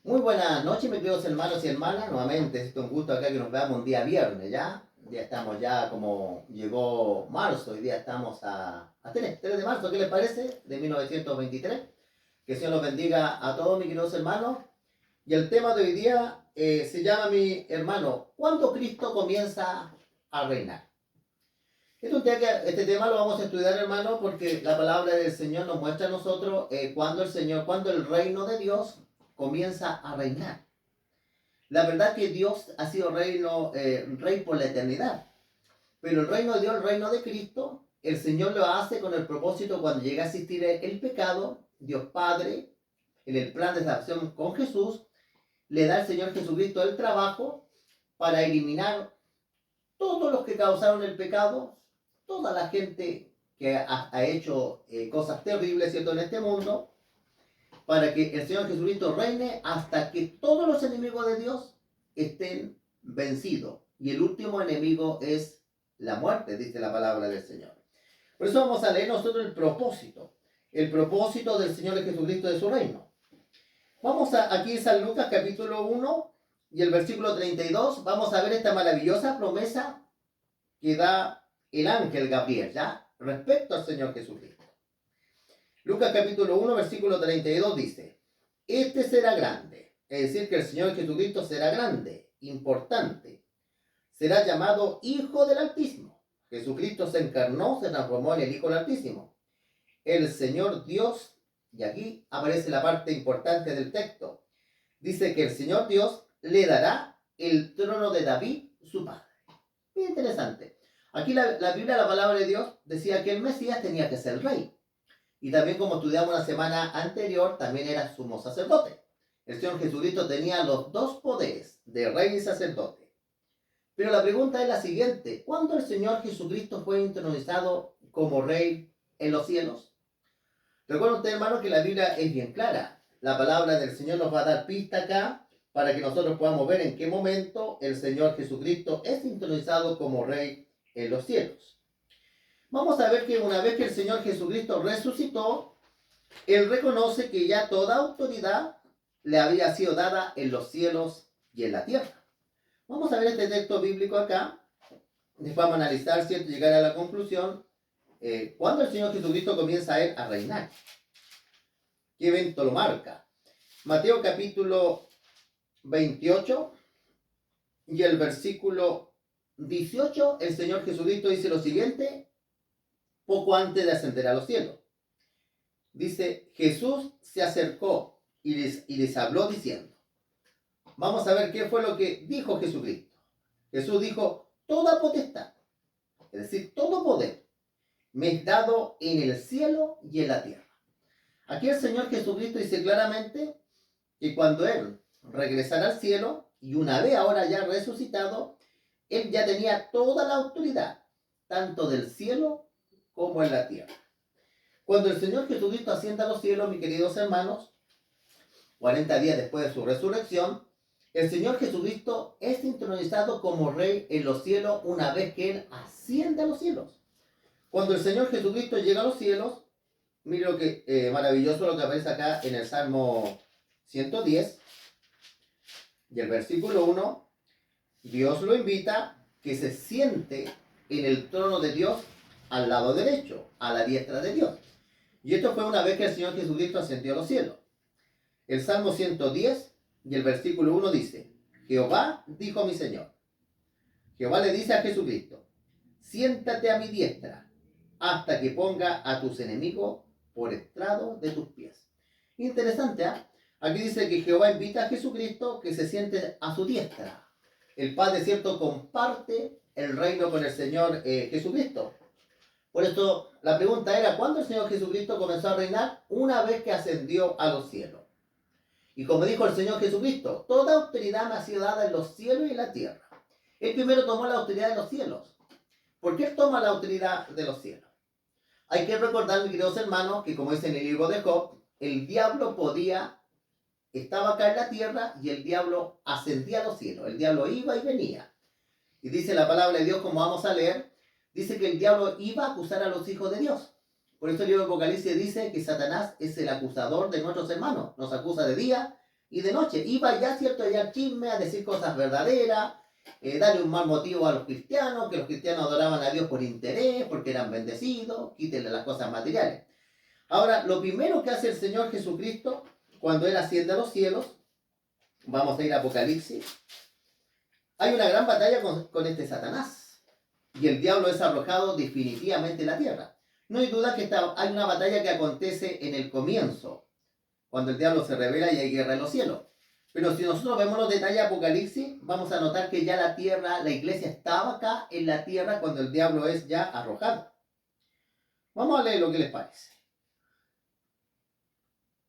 Muy buenas noches, mis queridos hermanos y hermanas. Nuevamente, es un gusto acá que nos veamos un día viernes, ¿ya? Ya estamos ya como llegó marzo, hoy día estamos a 3 de marzo, ¿qué les parece? De 1923. Que el Señor los bendiga a todos mis queridos hermanos. Y el tema de hoy día se llama, mi hermano, ¿cuándo Cristo comienza a reinar? Este tema lo vamos a estudiar, hermano, porque la palabra del Señor nos muestra a nosotros cuando el reino de Dios comienza a reinar. La verdad que Dios ha sido rey por la eternidad. Pero el reino de Dios, el reino de Cristo, el Señor lo hace con el propósito cuando llega a existir el pecado, Dios Padre, en el plan de salvación con Jesús, le da al Señor Jesucristo el trabajo para eliminar todos los que causaron el pecado, toda la gente que ha hecho cosas terribles, ¿cierto?, en este mundo, para que el Señor Jesucristo reine hasta que todos los enemigos de Dios estén vencidos. Y el último enemigo es la muerte, dice la palabra del Señor. Por eso vamos a leer nosotros el propósito del Señor Jesucristo de su reino. Vamos aquí en San Lucas capítulo 1 y el versículo 32, vamos a ver esta maravillosa promesa que da el ángel Gabriel, ¿ya? Respecto al Señor Jesucristo. Lucas capítulo 1, versículo 32 dice, este será grande, es decir, que el Señor Jesucristo será grande, importante, será llamado Hijo del Altísimo. Jesucristo se encarnó, se transformó en el Hijo del Altísimo. El Señor Dios, y aquí aparece la parte importante del texto, dice que el Señor Dios le dará el trono de David, su padre. Bien interesante. Aquí la Biblia, la palabra de Dios, decía que el Mesías tenía que ser rey. Y también, como estudiamos la semana anterior, también era sumo sacerdote. El Señor Jesucristo tenía los dos poderes, de rey y sacerdote. Pero la pregunta es la siguiente: ¿cuándo el Señor Jesucristo fue entronizado como rey en los cielos? Recuerden ustedes, hermano, que la Biblia es bien clara. La palabra del Señor nos va a dar pista acá para que nosotros podamos ver en qué momento el Señor Jesucristo es entronizado como rey en los cielos. Vamos a ver que una vez que el Señor Jesucristo resucitó, Él reconoce que ya toda autoridad le había sido dada en los cielos y en la tierra. Vamos a ver este texto bíblico acá. Después vamos a analizar, ¿cierto?, llegar a la conclusión. ¿Cuándo el Señor Jesucristo comienza a Él a reinar? ¿Qué evento lo marca? Mateo capítulo 28 y el versículo 18, el Señor Jesucristo dice lo siguiente, poco antes de ascender a los cielos. Dice, Jesús se acercó y les habló diciendo. Vamos a ver qué fue lo que dijo Jesucristo. Jesús dijo, toda potestad, es decir, todo poder, me es dado en el cielo y en la tierra. Aquí el Señor Jesucristo dice claramente que cuando Él regresara al cielo, y una vez ahora ya resucitado, Él ya tenía toda la autoridad, tanto del cielo como en la tierra. Cuando el Señor Jesucristo asciende a los cielos, mis queridos hermanos, 40 días después de su resurrección, el Señor Jesucristo es entronizado como rey en los cielos una vez que Él asciende a los cielos. Cuando el Señor Jesucristo llega a los cielos, mire lo que maravilloso lo que aparece acá en el Salmo 110 y el versículo 1, Dios lo invita que se siente en el trono de Dios al lado derecho, a la diestra de Dios. Y esto fue una vez que el Señor Jesucristo ascendió a los cielos. El Salmo 110 y el versículo 1 dice, Jehová dijo a mi Señor. Jehová le dice a Jesucristo, siéntate a mi diestra hasta que ponga a tus enemigos por estrado de tus pies. Interesante, ¿eh? Aquí dice que Jehová invita a Jesucristo que se siente a su diestra. El Padre, cierto, comparte el reino con el Señor Jesucristo. Por esto la pregunta era, ¿cuándo el Señor Jesucristo comenzó a reinar? Una vez que ascendió a los cielos. Y como dijo el Señor Jesucristo, toda autoridad me ha sido dada en los cielos y en la tierra. Él primero tomó la autoridad de los cielos. ¿Por qué Él toma la autoridad de los cielos? Hay que recordar, mis queridos hermanos, que como dice en el libro de Job, el diablo estaba acá en la tierra y el diablo ascendía a los cielos. El diablo iba y venía. Y dice la palabra de Dios, como vamos a leer, dice que el diablo iba a acusar a los hijos de Dios. Por eso el libro de Apocalipsis dice que Satanás es el acusador de nuestros hermanos. Nos acusa de día y de noche. Iba ya, ¿cierto?, allá al chisme, a decir cosas verdaderas, darle un mal motivo a los cristianos, que los cristianos adoraban a Dios por interés, porque eran bendecidos, quítenle las cosas materiales. Ahora, lo primero que hace el Señor Jesucristo cuando Él asciende a los cielos, vamos a ir a Apocalipsis, hay una gran batalla con este Satanás, y el diablo es arrojado definitivamente en la tierra. No hay duda que hay una batalla que acontece en el comienzo, cuando el diablo se revela y hay guerra en los cielos. Pero si nosotros vemos los detalles de Apocalipsis, vamos a notar que ya la tierra, la iglesia estaba acá en la tierra cuando el diablo es ya arrojado. Vamos a leer lo que les parece.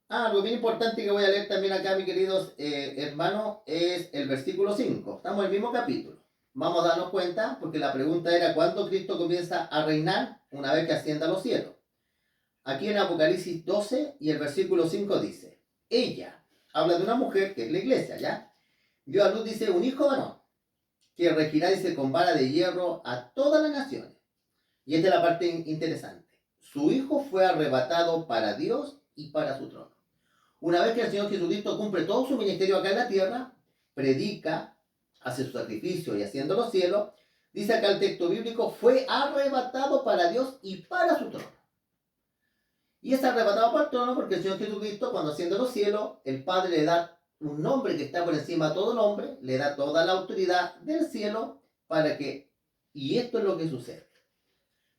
Algo bien importante que voy a leer también acá, mis queridos hermanos, es el versículo 5. Estamos en el mismo capítulo. Vamos a darnos cuenta, porque la pregunta era ¿cuándo Cristo comienza a reinar una vez que ascienda a los cielos? Aquí en Apocalipsis 12 y el versículo 5 dice, ella, habla de una mujer que es la iglesia, ¿ya? Dio a luz, dice, un hijo varón, que regirá, dice, con vara de hierro a todas las naciones. Y esta es la parte interesante. Su hijo fue arrebatado para Dios y para su trono. Una vez que el Señor Jesucristo cumple todo su ministerio acá en la tierra, predica, hace su sacrificio y asciende a los cielos, dice acá el texto bíblico, fue arrebatado para Dios y para su trono. Y es arrebatado para el trono porque el Señor Jesucristo, cuando asciende a los cielos, el Padre le da un nombre que está por encima de todo nombre, le da toda la autoridad del cielo para que... Y esto es lo que sucede.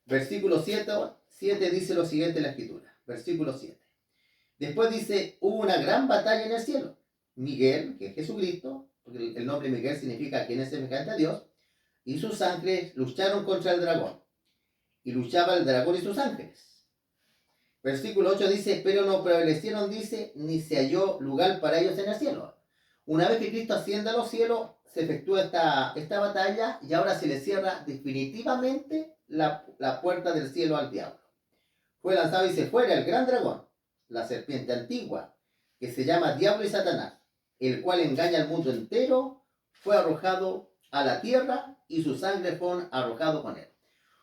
Versículo 7 dice lo siguiente en la Escritura. Versículo 7. Después dice, hubo una gran batalla en el cielo. Miguel, que es Jesucristo, porque el nombre Miguel significa quien es semejante a Dios, y sus ángeles lucharon contra el dragón. Y luchaba el dragón y sus ángeles. Versículo 8 dice, pero no prevalecieron, dice, ni se halló lugar para ellos en el cielo. Una vez que Cristo asciende a los cielos, se efectúa esta batalla y ahora se le cierra definitivamente la puerta del cielo al diablo. Fue lanzado y se fuera el gran dragón, la serpiente antigua, que se llama Diablo y Satanás, el cual engaña al mundo entero, fue arrojado a la tierra y su sangre fue arrojado con él.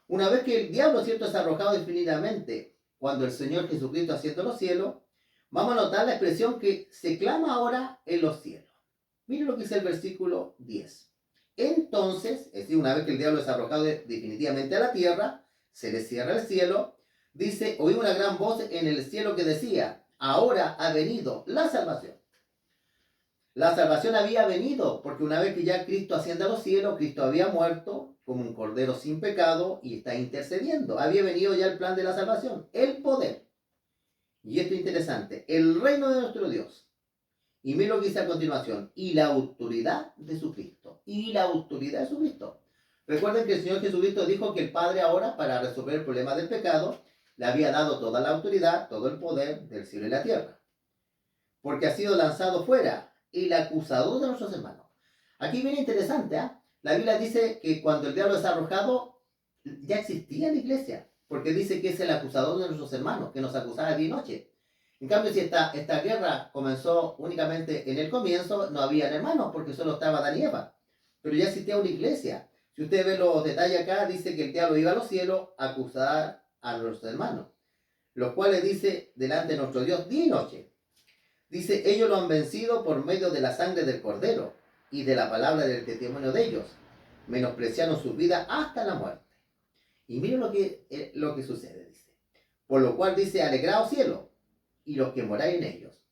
Una vez que el diablo, ¿cierto?, es arrojado definitivamente, cuando el Señor Jesucristo asciende a los cielos, vamos a notar la expresión que se clama ahora en los cielos. Miren lo que dice el versículo 10. Entonces, es decir, una vez que el diablo es arrojado definitivamente a la tierra, se le cierra el cielo, dice, oí una gran voz en el cielo que decía, ahora ha venido la salvación. La salvación había venido, porque una vez que ya Cristo asciende a los cielos, Cristo había muerto como un cordero sin pecado y está intercediendo. Había venido ya el plan de la salvación, el poder. Y esto es interesante, el reino de nuestro Dios. Y miren lo que dice a continuación, y la autoridad de su Cristo. Y la autoridad de su Cristo. Recuerden que el Señor Jesucristo dijo que el Padre ahora, para resolver el problema del pecado, le había dado toda la autoridad, todo el poder del cielo y la tierra. Porque ha sido lanzado fuera el acusador de nuestros hermanos. Aquí viene interesante, ¿eh? La Biblia dice que cuando el diablo es arrojado, ya existía la iglesia. Porque dice que es el acusador de nuestros hermanos, que nos acusaba día y noche. En cambio, si esta guerra comenzó únicamente en el comienzo, no habían hermanos, porque solo estaba Adán y Eva. Pero ya existía una iglesia. Si usted ve los detalles acá, dice que el diablo iba a los cielos a acusar a nuestros hermanos, los cuales dice delante de nuestro Dios día y noche. Dice, ellos lo han vencido por medio de la sangre del cordero y de la palabra del testimonio de ellos. Menospreciaron su vida hasta la muerte. Y miren lo que sucede, dice. Por lo cual dice, alegraos cielo y los que moráis en ellos.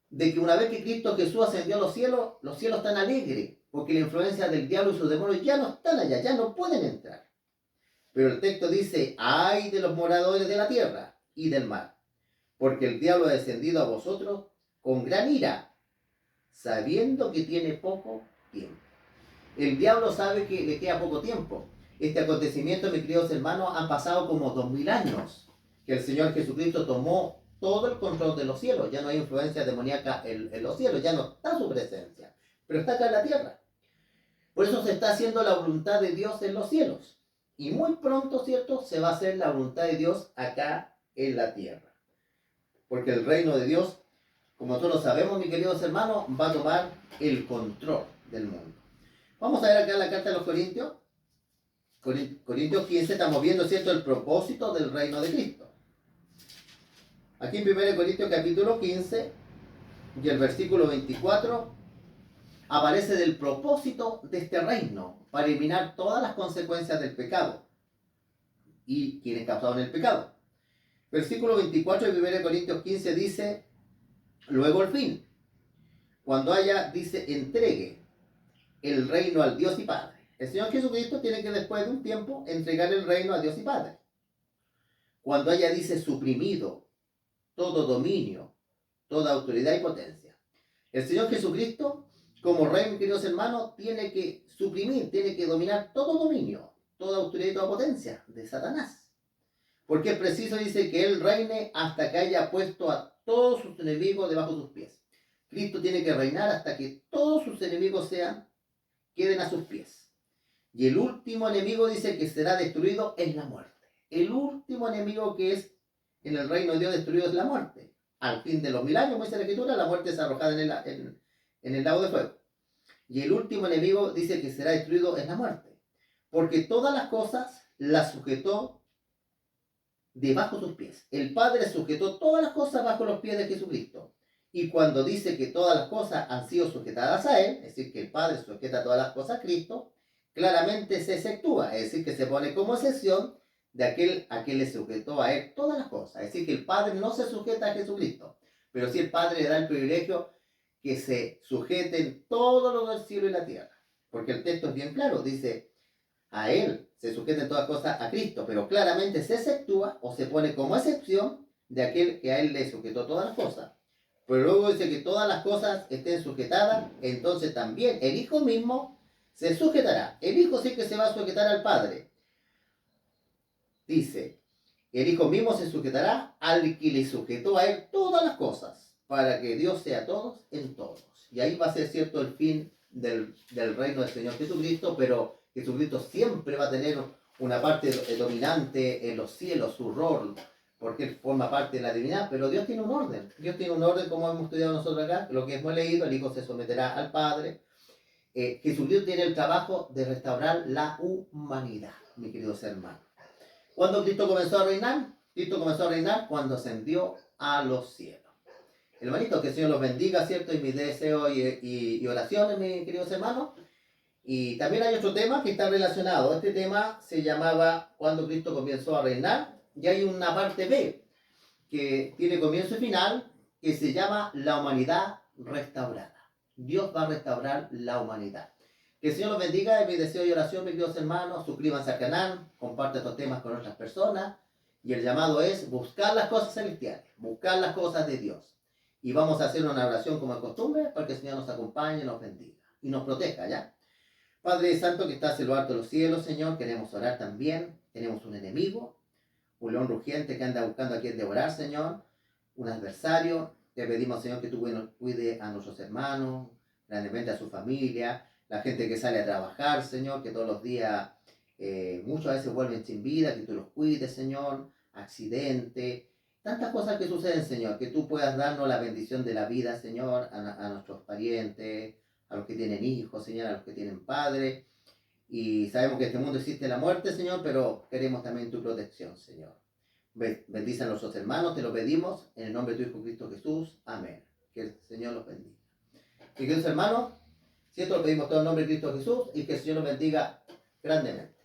De que una vez que Cristo Jesús ascendió a los cielos están alegres, porque la influencia del diablo y sus demonios ya no están allá, ya no pueden entrar. Pero el texto dice, ay de los moradores de la tierra y del mar, porque el diablo ha descendido a vosotros con gran ira, sabiendo que tiene poco tiempo. El diablo sabe que le queda poco tiempo. Este acontecimiento, mis queridos hermanos, han pasado como 2000 años, que el Señor Jesucristo tomó todo el control de los cielos. Ya no hay influencia demoníaca en los cielos, ya no está su presencia, pero está acá en la tierra. Por eso se está haciendo la voluntad de Dios en los cielos. Y muy pronto, ¿cierto?, se va a hacer la voluntad de Dios acá en la tierra. Porque el reino de Dios, como todos sabemos, mis queridos hermanos, va a tomar el control del mundo. Vamos a ver acá la carta de los Corintios. Corintios 15, estamos viendo, ¿cierto?, el propósito del reino de Cristo. Aquí en 1 Corintios capítulo 15, Y el versículo 24 aparece del propósito de este reino para eliminar todas las consecuencias del pecado y quienes causaron el pecado. Versículo 24 de 1 Corintios 15 dice, luego el fin, cuando haya, dice, entregue el reino al Dios y Padre. El Señor Jesucristo tiene que después de un tiempo entregar el reino a Dios y Padre. Cuando haya, dice, suprimido todo dominio, toda autoridad y potencia. El Señor Jesucristo, como rey, mis queridos hermanos, tiene que suprimir, tiene que dominar todo dominio, toda autoridad y toda potencia de Satanás. Porque es preciso, dice, que Él reine hasta que haya puesto a todos sus enemigos debajo de sus pies. Cristo tiene que reinar hasta que todos sus enemigos queden a sus pies. Y el último enemigo, dice, que será destruido es la muerte. El último enemigo que es en el reino de Dios destruido es la muerte. Al fin de los 1000 años, como dice la Escritura, la muerte es arrojada en el lago de fuego. Y el último enemigo, dice, que será destruido es la muerte. Porque todas las cosas las sujetó debajo de sus pies. El Padre sujetó todas las cosas bajo los pies de Jesucristo. Y cuando dice que todas las cosas han sido sujetadas a Él, es decir, que el Padre sujeta todas las cosas a Cristo, claramente se exceptúa, es decir, que se pone como excepción de aquel a quien le sujetó a Él todas las cosas. Es decir, que el Padre no se sujeta a Jesucristo, pero sí el Padre le da el privilegio que se sujeten todo lo del cielo y la tierra. Porque el texto es bien claro, dice, a Él se sujeten todas las cosas a Cristo, pero claramente se exceptúa o se pone como excepción de aquel que a Él le sujetó todas las cosas. Pero luego dice que todas las cosas estén sujetadas, entonces también el Hijo mismo se sujetará. El Hijo sí que se va a sujetar al Padre. Dice, el Hijo mismo se sujetará al que le sujetó a Él todas las cosas, para que Dios sea todos en todos. Y ahí va a ser cierto el fin del reino del Señor Jesucristo, pero Jesucristo siempre va a tener una parte dominante en los cielos, su rol, porque Él forma parte de la divinidad, pero Dios tiene un orden. Dios tiene un orden, como hemos estudiado nosotros acá, lo que hemos leído, el Hijo se someterá al Padre. Jesucristo tiene el trabajo de restaurar la humanidad, mis queridos hermanos. ¿Cuándo Cristo comenzó a reinar? Cristo comenzó a reinar cuando ascendió a los cielos. Hermanitos, que el Señor los bendiga, ¿cierto? Y mis deseos y oraciones, mis queridos hermanos. Y también hay otro tema que está relacionado. Este tema se llamaba Cuando Cristo comenzó a reinar. Y hay una parte B que tiene comienzo y final que se llama la humanidad restaurada. Dios va a restaurar la humanidad. Que el Señor los bendiga, es mi deseo y oración, mis queridos hermanos. Suscríbanse al canal, compartan estos temas con otras personas. Y el llamado es buscar las cosas celestiales, buscar las cosas de Dios. Y vamos a hacer una oración como de costumbre para que el Señor nos acompañe, nos bendiga y nos proteja, ¿ya? Padre Santo que estás en lo alto de los cielos, Señor, queremos orar también. Tenemos un enemigo, un león rugiente que anda buscando a quien devorar, Señor, un adversario. Te pedimos, Señor, que tú cuide a nuestros hermanos, grandemente a su familia, la gente que sale a trabajar, Señor, que todos los días muchas veces vuelven sin vida, que tú los cuides, Señor, accidente, tantas cosas que suceden, Señor, que tú puedas darnos la bendición de la vida, Señor, a nuestros parientes, a los que tienen hijos, Señor, a los que tienen padres. Y sabemos que en este mundo existe la muerte, Señor, pero queremos también tu protección, Señor. Bendice a nuestros hermanos, te lo pedimos, en el nombre de tu Hijo Cristo Jesús. Amén. Que el Señor los bendiga. Y queridos hermanos, si esto lo pedimos todo en el nombre de Cristo Jesús, y que el Señor los bendiga grandemente.